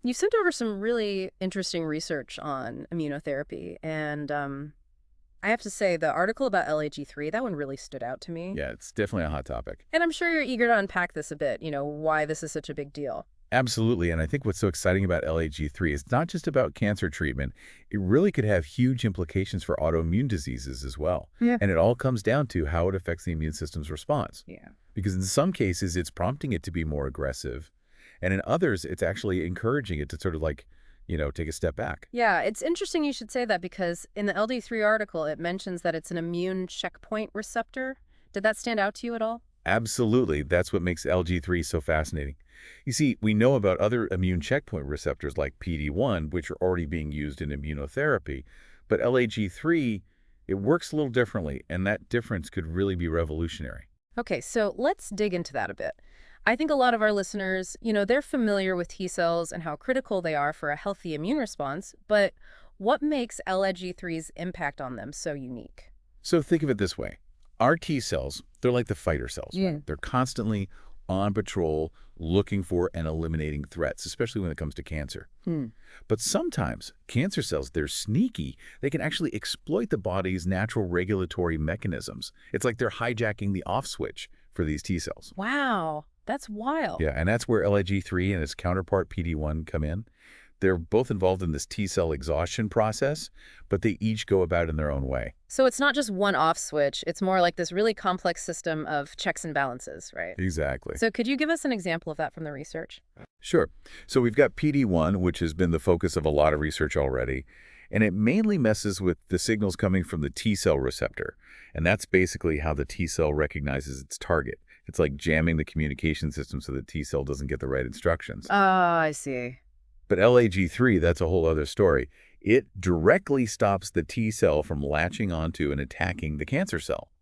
You sent over some really interesting research on immunotherapy, and I have to say the article about LAG-3, that one really stood out to me. Yeah, it's definitely a hot topic. And I'm sure you're eager to unpack this a bit, why this is such a big deal. Absolutely. And I think what's so exciting about LAG-3 is not just about cancer treatment. It really could have huge implications for autoimmune diseases as well. Yeah. And it all comes down to how it affects the immune system's response. Yeah. Because in some cases, it's prompting it to be more aggressive. And in others, it's actually encouraging it to sort of take a step back. Yeah, it's interesting you should say that because in the LD3 article, it mentions that it's an immune checkpoint receptor. Did that stand out to you at all? Absolutely. That's what makes LG3 so fascinating. You see, we know about other immune checkpoint receptors like PD-1, which are already being used in immunotherapy, but LAG-3, it works a little differently, and that difference could really be revolutionary. Okay, so let's dig into that a bit. I think a lot of our listeners, they're familiar with T cells and how critical they are for a healthy immune response, but what makes LAG-3's impact on them so unique? So think of it this way. Our T cells, they're like the fighter cells, Yeah. right? They're constantly on patrol, looking for and eliminating threats, especially when it comes to cancer. Hmm. But sometimes cancer cells, they're sneaky. They can actually exploit the body's natural regulatory mechanisms. It's like they're hijacking the off switch for these T cells. Wow, that's wild. Yeah, and that's where LAG-3 and its counterpart PD-1 come in. They're both involved in this T cell exhaustion process, but they each go about in their own way. So it's not just one off switch, it's more like this really complex system of checks and balances, right? Exactly. So could you give us an example of that from the research? Sure. So we've got PD-1, which has been the focus of a lot of research already, and it mainly messes with the signals coming from the T cell receptor. And that's basically how the T cell recognizes its target. It's like jamming the communication system so the T cell doesn't get the right instructions. Oh, I see. But LAG-3, that's a whole other story. It directly stops the T cell from latching onto and attacking the cancer cell.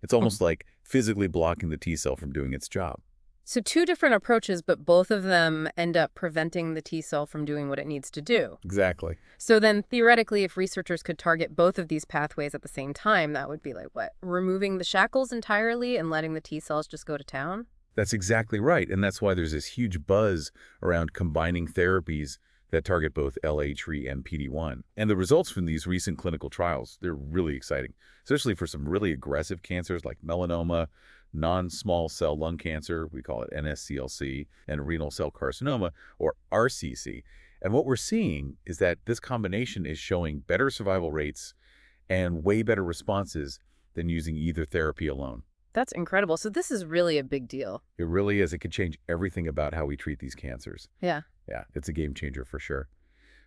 It's almost like physically blocking the T cell from doing its job. So two different approaches, but both of them end up preventing the T cell from doing what it needs to do. Exactly. So then theoretically, if researchers could target both of these pathways at the same time, that would be like what? Removing the shackles entirely and letting the T cells just go to town? That's exactly right. And that's why there's this huge buzz around combining therapies that target both LA3 and PD-1. And the results from these recent clinical trials, they're really exciting, especially for some really aggressive cancers like melanoma, non-small cell lung cancer, we call it NSCLC, and renal cell carcinoma, or RCC. And what we're seeing is that this combination is showing better survival rates and way better responses than using either therapy alone. That's incredible. So this is really a big deal. It really is. It could change everything about how we treat these cancers. Yeah. Yeah, it's a game changer for sure.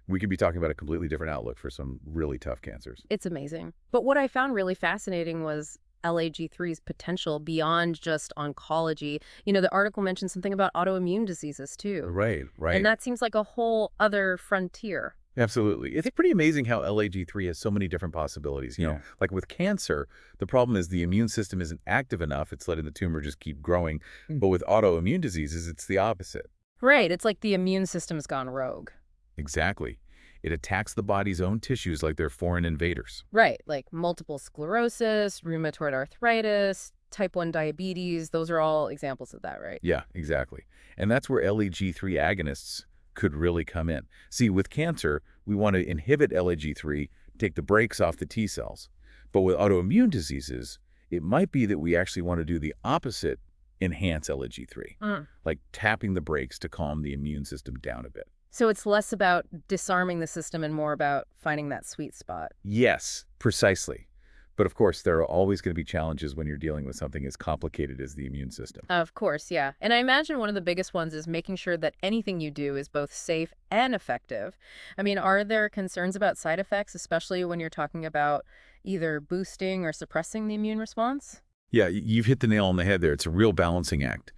We could be talking about a completely different outlook for some really tough cancers. It's amazing. But what I found really fascinating was LAG-3's potential beyond just oncology. The article mentioned something about autoimmune diseases too. Right, right. And that seems like a whole other frontier. Absolutely. It's pretty amazing how LAG-3 has so many different possibilities. Yeah. Like with cancer, the problem is the immune system isn't active enough. It's letting the tumor just keep growing. But with autoimmune diseases, it's the opposite. Right. It's like the immune system's gone rogue. Exactly. It attacks the body's own tissues like they're foreign invaders. Right. Like multiple sclerosis, rheumatoid arthritis, type 1 diabetes. Those are all examples of that, right? Yeah, exactly. And that's where LAG-3 agonists could really come in. See, with cancer, we want to inhibit LAG-3, take the brakes off the T cells. But with autoimmune diseases, it might be that we actually want to do the opposite, enhance LAG-3, like tapping the brakes to calm the immune system down a bit. So it's less about disarming the system and more about finding that sweet spot. Yes, precisely. But of course, there are always going to be challenges when you're dealing with something as complicated as the immune system. Of course, yeah. And I imagine one of the biggest ones is making sure that anything you do is both safe and effective. I mean, are there concerns about side effects, especially when you're talking about either boosting or suppressing the immune response? Yeah, you've hit the nail on the head there. It's a real balancing act.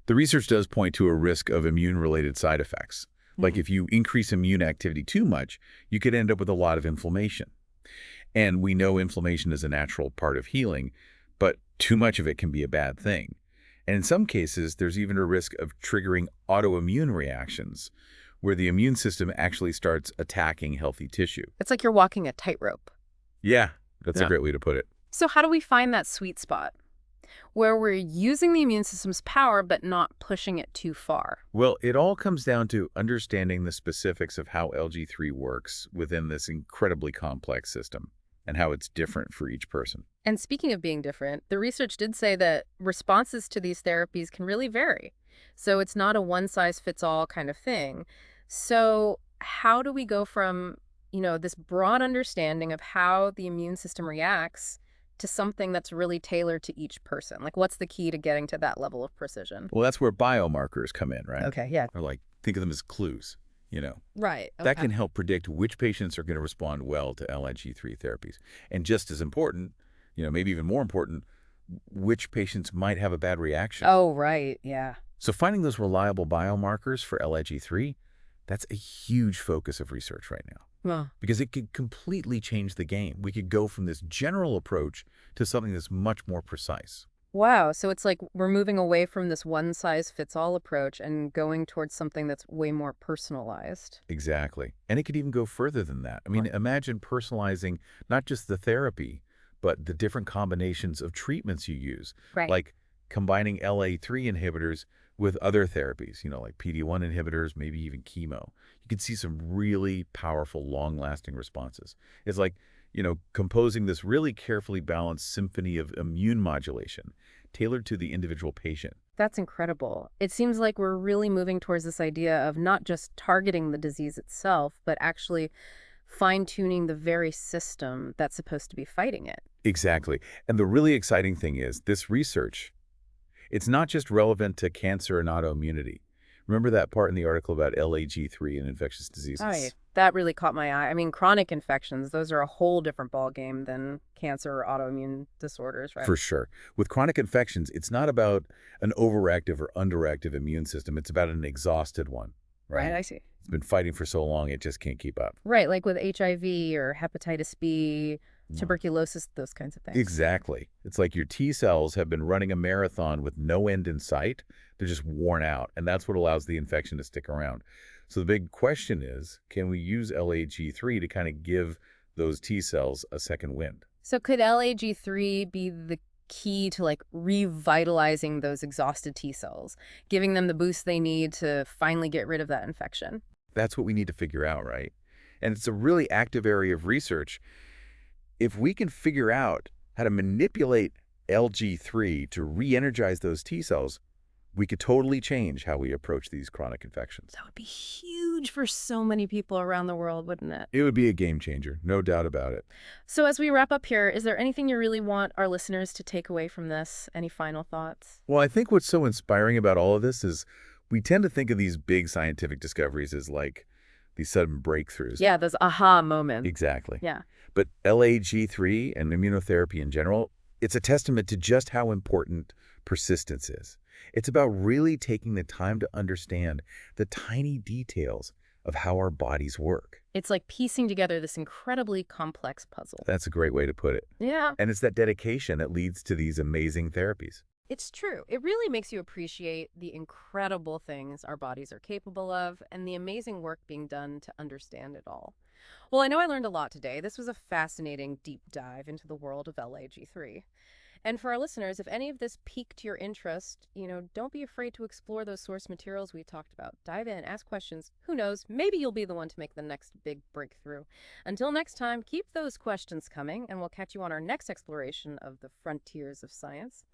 The research does point to a risk of immune-related side effects. Like if you increase immune activity too much, you could end up with a lot of inflammation. And we know inflammation is a natural part of healing, but too much of it can be a bad thing. And in some cases, there's even a risk of triggering autoimmune reactions, where the immune system actually starts attacking healthy tissue. It's like you're walking a tightrope. Yeah, that's a great way to put it. So how do we find that sweet spot? where we're using the immune system's power but not pushing it too far. Well, it all comes down to understanding the specifics of how LG3 works within this incredibly complex system and how it's different for each person. And speaking of being different, the research did say that responses to these therapies can really vary. So it's not a one-size-fits-all kind of thing. So how do we go from, this broad understanding of how the immune system reacts to something that's really tailored to each person? Like, what's the key to getting to that level of precision? Well, that's where biomarkers come in, right? Okay, yeah. Or like, think of them as clues, you know. Right. That Okay. can help predict which patients are going to respond well to LAG-3 therapies. And just as important, maybe even more important, which patients might have a bad reaction. Oh, right. Yeah. So finding those reliable biomarkers for LAG-3, that's a huge focus of research right now Well, because it could completely change the game. We could go from this general approach to something that's much more precise. wow. So it's like we're moving away from this one-size-fits-all approach and going towards something that's way more personalized. Exactly. And it could even go further than that. I mean, Right. imagine personalizing not just the therapy, but the different combinations of treatments you use, Right. like combining LA3 inhibitors with other therapies, like PD-1 inhibitors, maybe even chemo. You could see some really powerful, long-lasting responses. It's like, composing this really carefully balanced symphony of immune modulation tailored to the individual patient. That's incredible. It seems like we're really moving towards this idea of not just targeting the disease itself, but actually fine-tuning the very system that's supposed to be fighting it. Exactly. And the really exciting thing is this research, it's not just relevant to cancer and autoimmunity. Remember that part in the article about LAG3 and infectious Oh, yeah. diseases? That really caught my eye. I mean, chronic infections, those are a whole different ballgame than cancer or autoimmune disorders, right? For sure. With chronic infections, it's not about an overactive or underactive immune system. It's about an exhausted one, Right, right? I see. It's been fighting for so long, it just can't keep up. Right, like with HIV or hepatitis B, Wow. tuberculosis, those kinds of things. Exactly. It's like your T cells have been running a marathon with no end in sight. They're just worn out, and that's what allows the infection to stick around. So the big question is, can we use LAG3 to kind of give those T cells a second wind? So could LAG-3 be the key to like revitalizing those exhausted T cells, giving them the boost they need to finally get rid of that infection? That's what we need to figure out, right? And it's a really active area of research. If we can figure out how to manipulate LG3 to re-energize those T cells, we could totally change how we approach these chronic infections. That would be huge for so many people around the world, wouldn't it? It would be a game changer, no doubt about it. So as we wrap up here, is there anything you really want our listeners to take away from this? Any final thoughts? Well, I think what's so inspiring about all of this is we tend to think of these big scientific discoveries as like these sudden breakthroughs. Yeah, those aha moments. Exactly. Yeah. But LAG3 and immunotherapy in general, it's a testament to just how important persistence is. It's about really taking the time to understand the tiny details of how our bodies work. It's like piecing together this incredibly complex puzzle. That's a great way to put it. Yeah. And it's that dedication that leads to these amazing therapies. It's true. It really makes you appreciate the incredible things our bodies are capable of and the amazing work being done to understand it all. Well, I know I learned a lot today. This was a fascinating deep dive into the world of LAG-3. And for our listeners, if any of this piqued your interest, don't be afraid to explore those source materials we talked about. Dive in, ask questions. Who knows? Maybe you'll be the one to make the next big breakthrough. Until next time, keep those questions coming, and we'll catch you on our next exploration of the frontiers of science.